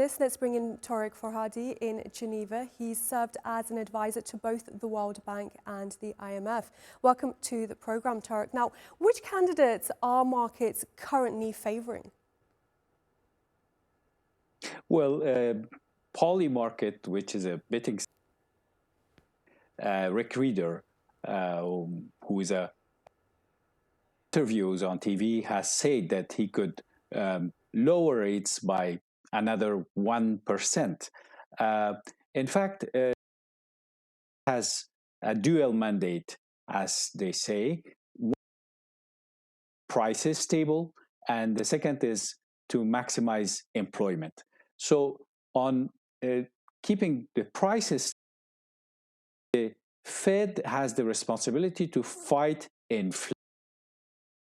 this, let's bring in Torek Farhadi in Geneva. He's served as an advisor to both the World Bank and the IMF. Welcome to the programme, Torek. Now, which candidates are markets currently favouring? Well, Poly Market, which is a betting Rick Reader, who is a interviews on TV, has said that he could lower rates by another 1%. In fact, has a dual mandate, as they say. One, prices stable, and the second is to maximize employment. So on keeping the prices, the Fed has the responsibility to fight inflation.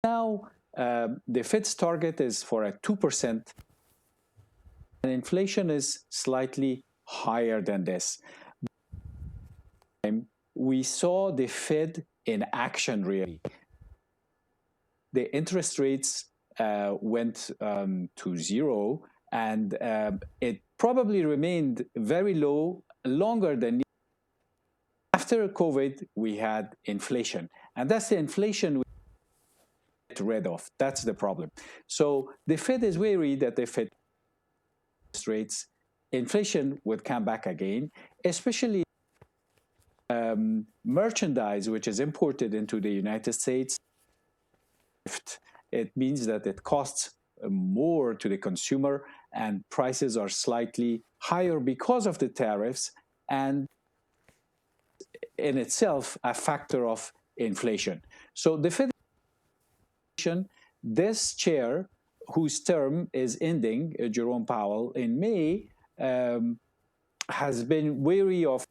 Now, the Fed's target is for a 2%, and inflation is slightly higher than this. We saw the Fed in action, really. The interest rates went to zero, and it probably remained very low longer than. After COVID, we had inflation, and that's the inflation we get rid of. That's the problem. So the Fed is wary that if it rates, inflation would come back again, especially merchandise which is imported into the United States. It means that it costs more to the consumer, and prices are slightly higher because of the tariffs, and in itself a factor of inflation. So the Fed, this chair, whose term is ending, Jerome Powell, in May, has been wary of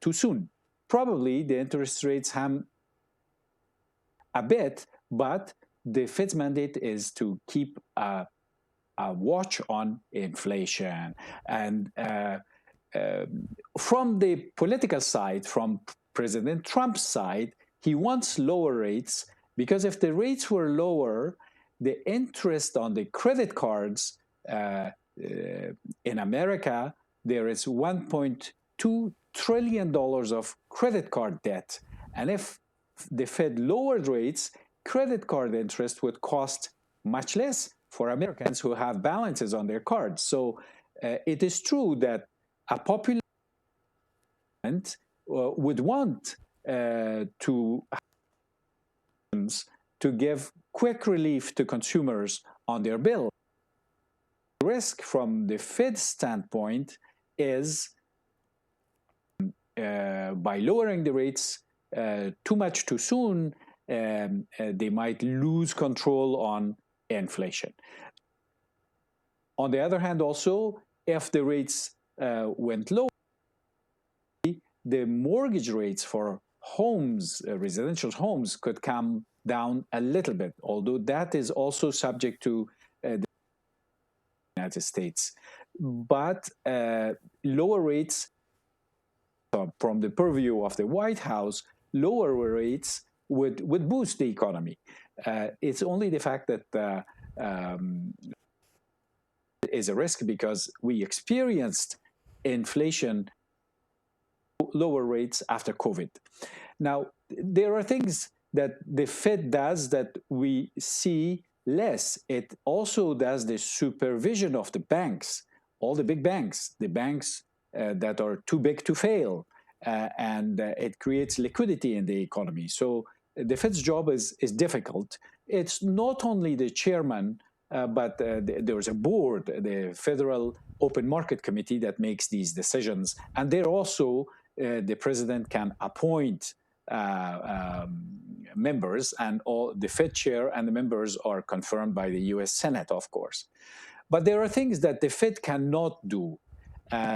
too soon. Probably the interest rates have a bit, but the Fed's mandate is to keep a watch on inflation. And from the political side, from President Trump's side, he wants lower rates, because if the rates were lower, the interest on the credit cards in America, there is $1.2 trillion of credit card debt. And if the Fed lowered rates, credit card interest would cost much less for Americans who have balances on their cards. So it is true that a popular would want to give quick relief to consumers on their bill. The risk from the Fed's standpoint is by lowering the rates too much too soon, they might lose control on inflation. On the other hand, also, if the rates went low, the mortgage rates for homes, residential homes, could come down a little bit, although that is also subject to the United States. But lower rates, from the purview of the White House, lower rates would boost the economy. It's only the fact that is a risk, because we experienced inflation, lower rates after COVID. Now, there are things that the Fed does that we see less. It also does the supervision of the banks, all the big banks, the banks that are too big to fail, and it creates liquidity in the economy. So the Fed's job is difficult. It's not only the chairman, but there's a board, the Federal Open Market Committee, that makes these decisions. And there also, the president can appoint members, and all the Fed chair and the members are confirmed by the US Senate, of course. But there are things that the Fed cannot do,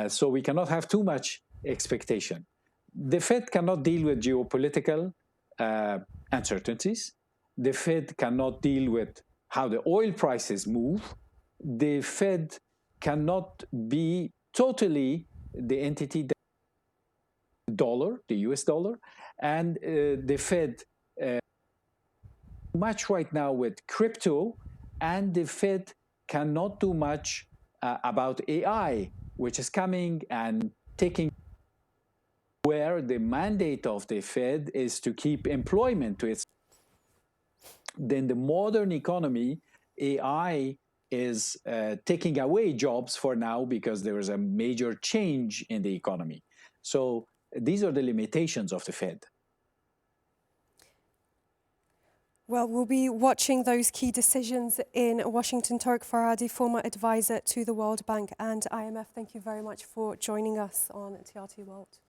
so we cannot have too much expectation. The Fed cannot deal with geopolitical uncertainties. The Fed cannot deal with how the oil prices move. The Fed cannot be totally the entity that the US dollar, and the Fed much right now with crypto, and the Fed cannot do much about AI, which is coming and taking where the mandate of the Fed is to keep employment to its. Then the modern economy, AI is taking away jobs for now because there is a major change in the economy. So these are the limitations of the Fed. Well, we'll be watching those key decisions in Washington. Torek Farhadi, former advisor to the World Bank and IMF, thank you very much for joining us on TRT World.